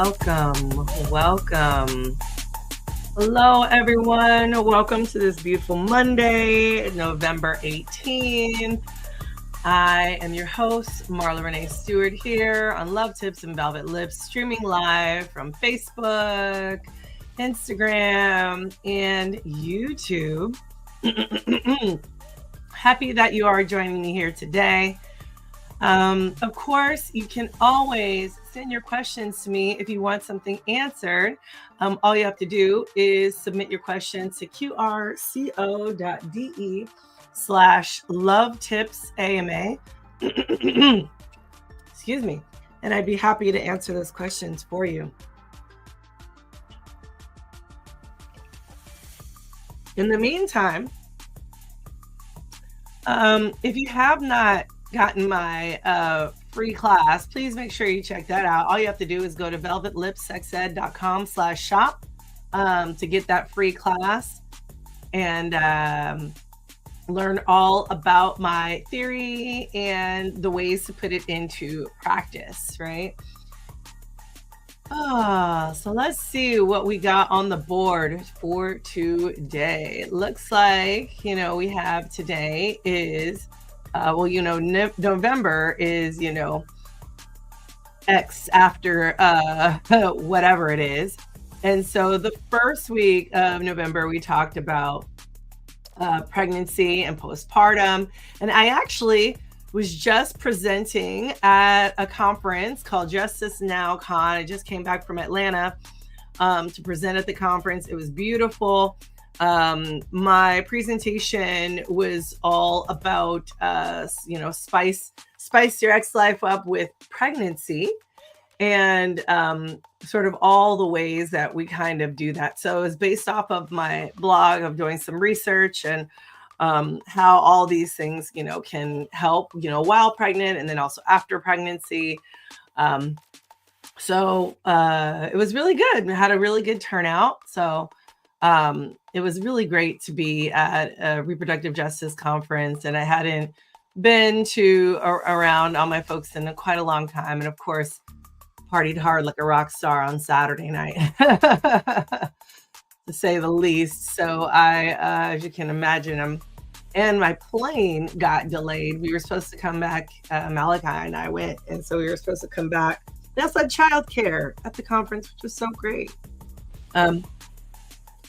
welcome. Hello, everyone. Welcome to this beautiful Monday, November 18th. I am your host, Marla Renee Stewart, here on Love Tips and Velvet Lips, streaming live from Facebook, Instagram, and YouTube. Happy that you are joining me here today. Of course, you can always send your questions to me if you want something answered. All you have to do is submit your question to qrco.de/lovetipsama. Excuse me. And I'd be happy to answer those questions for you. In the meantime, if you have not gotten my free class, please make sure you check that out. All you have to do is go to velvetlipsexed.com/shop to get that free class and learn all about my theory and the ways to put it into practice, right? So let's see what we got on the board for today. It looks like, we have today is November is, X after whatever it is. And so the first week of November, we talked about pregnancy and postpartum. And I actually was just presenting at a conference called Justice Now Con. I just came back from Atlanta to present at the conference. It was beautiful. My presentation was all about, spice your ex life up with pregnancy and sort of all the ways that we kind of do that. So it was based off of my blog of doing some research and how all these things, can help, while pregnant and then also after pregnancy. So it was really good. It had a really good turnout. So it was really great to be at a reproductive justice conference, and I hadn't been to around all my folks in quite a long time. And of course, partied hard like a rock star on Saturday night, to say the least. So as you can imagine, and my plane got delayed. We were supposed to come back. Malachi and I went, and so we were supposed to come back. They also had childcare at the conference, which was so great.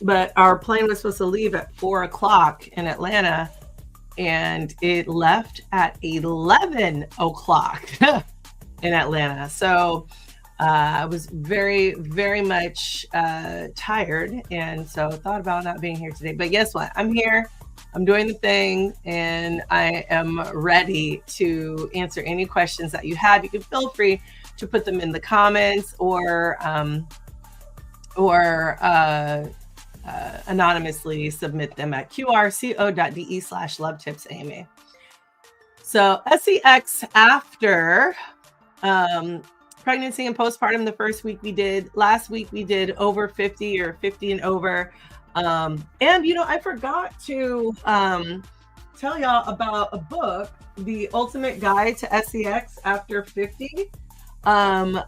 But our plane was supposed to leave at 4:00 in Atlanta, and it left at 11 o'clock in Atlanta. So I was very, very much tired, and so thought about not being here today. But guess what? I'm here. I'm doing the thing, and I am ready to answer any questions that you have. You can feel free to put them in the comments or anonymously submit them at qrco.de/lovetipsama. So SEX after pregnancy and postpartum, the first week we did. Last week we did over 50 or 50 and over. And I forgot to tell y'all about a book, The Ultimate Guide to SEX After 50. That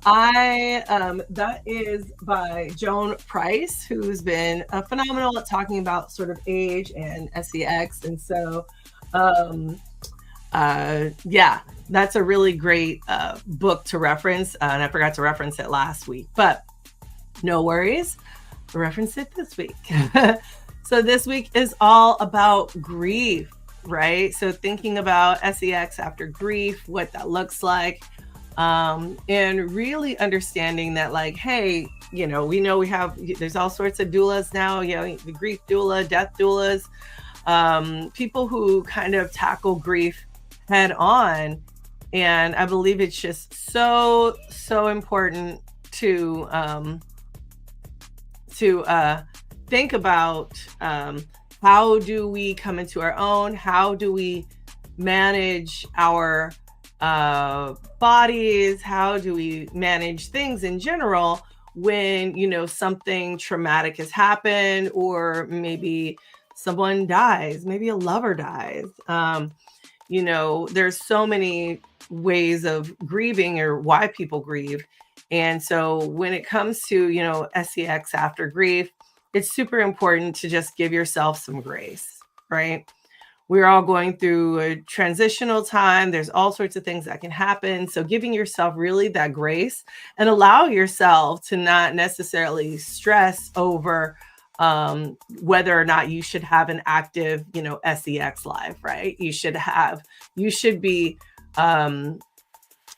is by Joan Price, who's been phenomenal at talking about sort of age and SEX. And so, that's a really great book to reference. And I forgot to reference it last week, but no worries. Reference it this week. So this week is all about grief, right? So thinking about SEX after grief, what that looks like. And really understanding that, like, hey, we know there's all sorts of doulas now, the grief doula, death doulas, people who kind of tackle grief head on. And I believe it's just so important to think about how do we come into our own, how do we manage our bodies, how do we manage things in general when something traumatic has happened, or maybe someone dies, maybe a lover dies. There's so many ways of grieving or why people grieve. And so when it comes to, SEX after grief, it's super important to just give yourself some grace, right? We're all going through a transitional time. There's all sorts of things that can happen. So giving yourself really that grace and allow yourself to not necessarily stress over whether or not you should have an active, SEX life, right? You should be um,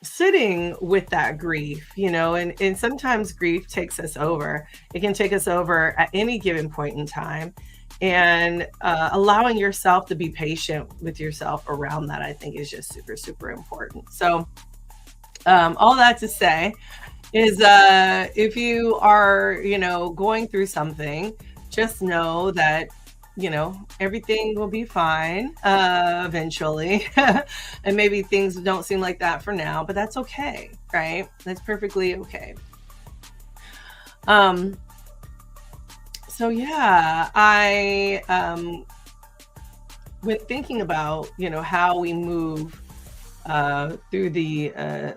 sitting with that grief, and sometimes grief takes us over. It can take us over at any given point in time. And allowing yourself to be patient with yourself around that, I think, is just super, super important. So, all that to say is if you are, going through something, just know that, everything will be fine eventually. And maybe things don't seem like that for now, but that's okay, right? That's perfectly okay. Um, so yeah, I when thinking about, how we move through the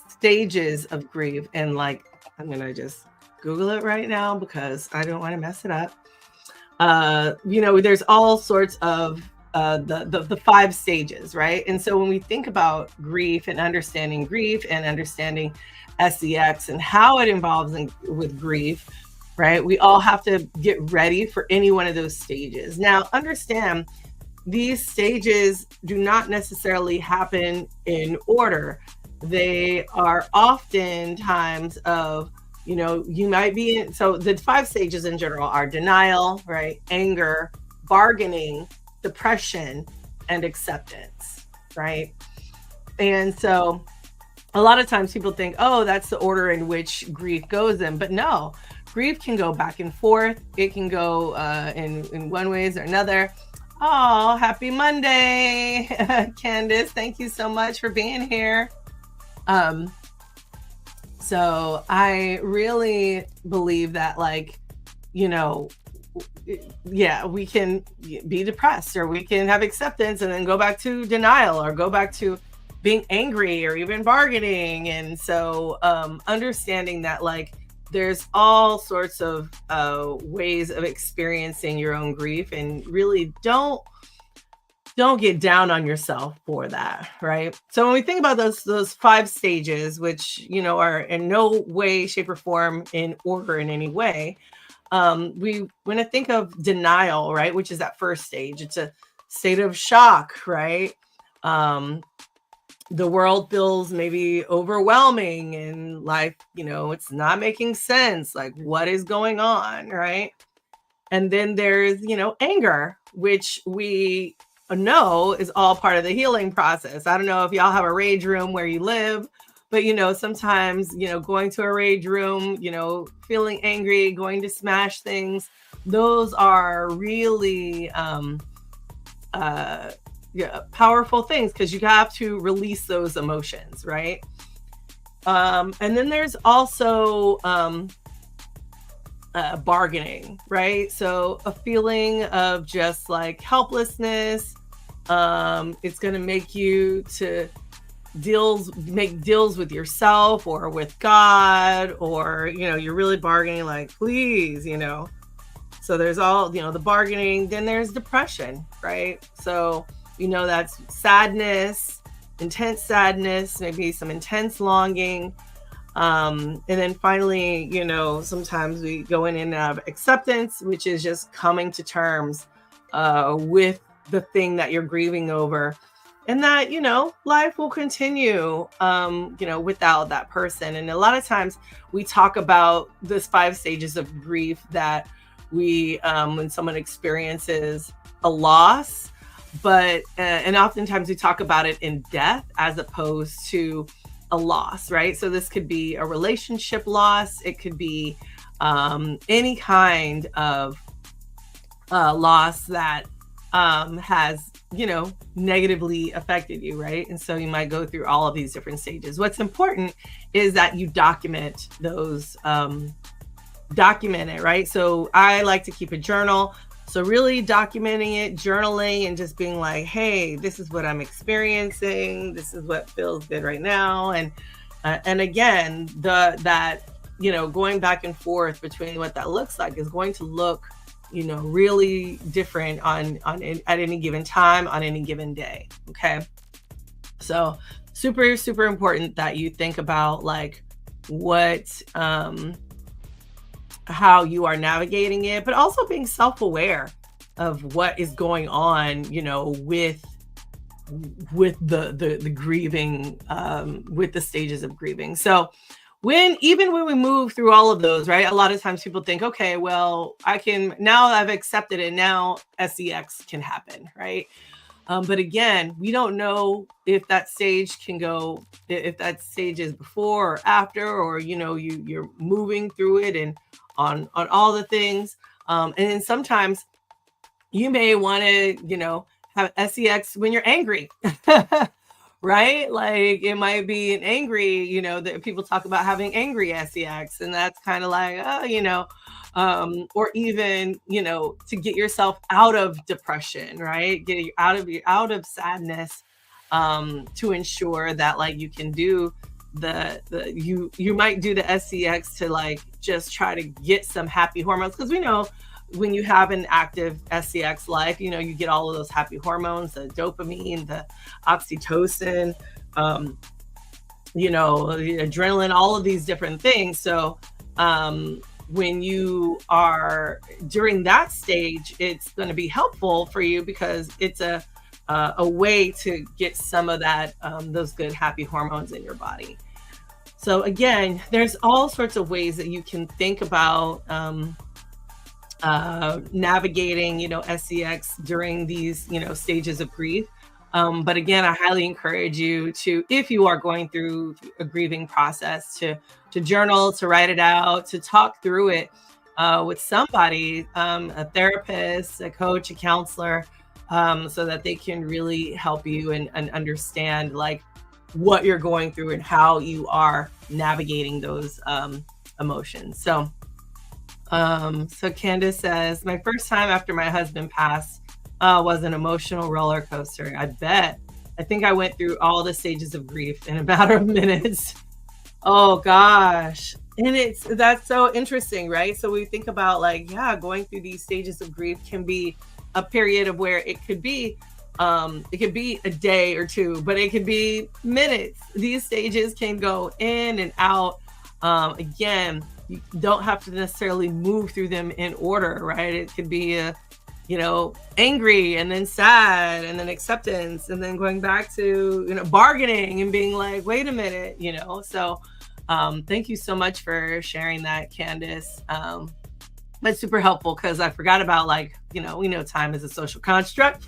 stages of grief, and like, I'm gonna just Google it right now because I don't want to mess it up. There's all sorts of the five stages, right? And so when we think about grief and understanding SEX and how it involves with grief, right? We all have to get ready for any one of those stages. Now, understand these stages do not necessarily happen in order. They are oftentimes of, you might be in, so the five stages in general are denial, right? Anger, bargaining, depression, and acceptance, right? And so a lot of times people think, oh, that's the order in which grief goes in, but no, grief can go back and forth. It can go in one ways or another. Oh, happy Monday, Candace. Thank you so much for being here. So I really believe that, like, yeah, we can be depressed, or we can have acceptance and then go back to denial, or go back to being angry, or even bargaining. And so understanding that, like, there's all sorts of ways of experiencing your own grief, and really don't get down on yourself for that, right? So when we think about those five stages, which, are in no way, shape, or form in order in any way, we want to think of denial, right? Which is that first stage. It's a state of shock, right? The world feels maybe overwhelming, and life, it's not making sense. Like, what is going on, right? And then there's, anger, which we know is all part of the healing process. I don't know if y'all have a rage room where you live, but, sometimes, going to a rage room, feeling angry, going to smash things, those are really powerful things, because you have to release those emotions, right? And then there's also bargaining, right? So a feeling of just like helplessness. It's going to make you to make deals with yourself or with God, or, you're really bargaining, like, please, So there's all, the bargaining. Then there's depression, right? So, that's sadness, intense sadness, maybe some intense longing. And then finally, sometimes we go in and out of acceptance, which is just coming to terms with the thing that you're grieving over, and that, life will continue, without that person. And a lot of times we talk about this 5 stages of grief that we, when someone experiences a loss, but, and oftentimes we talk about it in death as opposed to a loss, right? So this could be a relationship loss. It could be any kind of loss that has, negatively affected you, right? And so you might go through all of these different stages. What's important is that you document those, document it, right? So I like to keep a journal. So really documenting it, journaling, and just being like, hey, this is what I'm experiencing. This is what feels good right now. And, And again, that going back and forth between what that looks like is going to look really different at any given time on any given day. Okay, so super super important that you think about like what how you are navigating it, but also being self-aware of what is going on, with the grieving, with the stages of grieving. So even when we move through all of those, right? A lot of times people think, okay, well, I can now I've accepted it. Now SEX can happen, right? But again, we don't know if that stage can go, if that stage is before or after, or you're moving through it and on all the things. And then sometimes you may want to, have sex when you're angry. Right? Like it might be an angry, that people talk about having angry sex, and that's kind of like, or even, to get yourself out of depression, right? Get you out of sadness, to ensure that like you can do you might do the sex to like just try to get some happy hormones, because we know when you have an active SCX life, you get all of those happy hormones, the dopamine, the oxytocin, the adrenaline, all of these different things. So when you are during that stage, it's going to be helpful for you because it's a way to get some of that those good happy hormones in your body. So again, there's all sorts of ways that you can think about navigating, SEX during these, stages of grief. But again, I highly encourage you to, if you are going through a grieving process, to journal, to write it out, to talk through it with somebody, a therapist, a coach, a counselor, so that they can really help you and understand like what you're going through and how you are navigating those emotions. So Candace says, my first time after my husband passed was an emotional roller coaster. I bet. I think I went through all the stages of grief in a matter of minutes. Oh gosh. And that's so interesting, right? So we think about like, yeah, going through these stages of grief can be a period of where it could be a day or two, but it could be minutes. These stages can go in and out. Again, you don't have to necessarily move through them in order, right? It could be angry and then sad and then acceptance and then going back to, bargaining and being like, wait a minute, So thank you so much for sharing that, Candace. That's super helpful because I forgot about like, we know time is a social construct.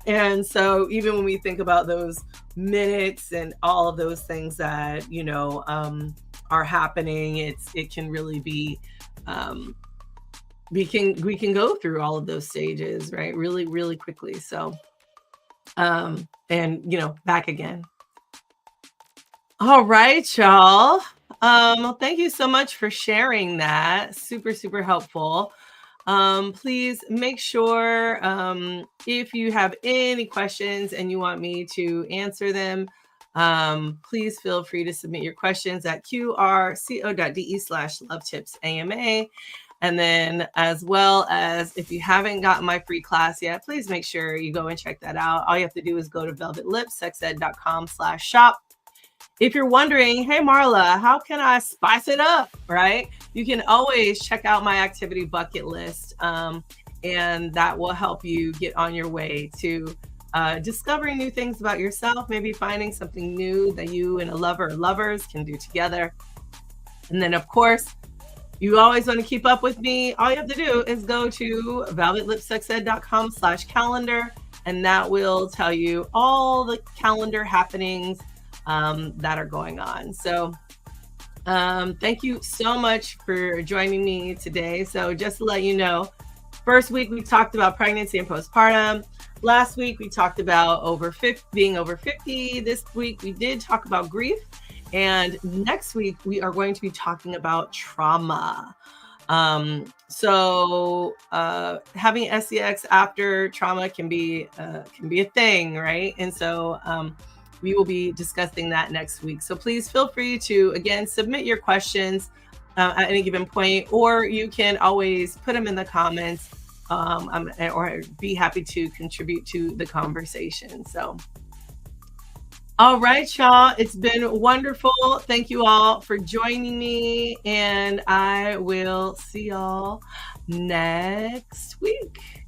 And so even when we think about those minutes and all of those things that, are happening, it can really be, we can go through all of those stages, right? Really, really quickly. So, and back again. All right, y'all. Well, thank you so much for sharing that. Super, super helpful. Please make sure if you have any questions and you want me to answer them, please feel free to submit your questions at qrco.de/lovetipsama. And then as well as if you haven't gotten my free class yet, please make sure you go and check that out. All you have to do is go to velvetlipsexed.com/shop. If you're wondering, hey, Marla, how can I spice it up, right? You can always check out my activity bucket list, and that will help you get on your way to discovering new things about yourself, maybe finding something new that you and a lover or lovers can do together. And then, of course, you always want to keep up with me. All you have to do is go to velvetlipsexed.com/calendar, and that will tell you all the calendar happenings that are going on. So thank you so much for joining me today. So just to let you know, first week we talked about pregnancy and postpartum. Last week we talked about being over 50. This week we did talk about grief. And next week we are going to be talking about trauma. So having SEX after trauma can be a thing, right? And so we will be discussing that next week. So please feel free to, again, submit your questions at any given point, or you can always put them in the comments, or be happy to contribute to the conversation. So, all right, y'all. It's been wonderful. Thank you all for joining me, and I will see y'all next week.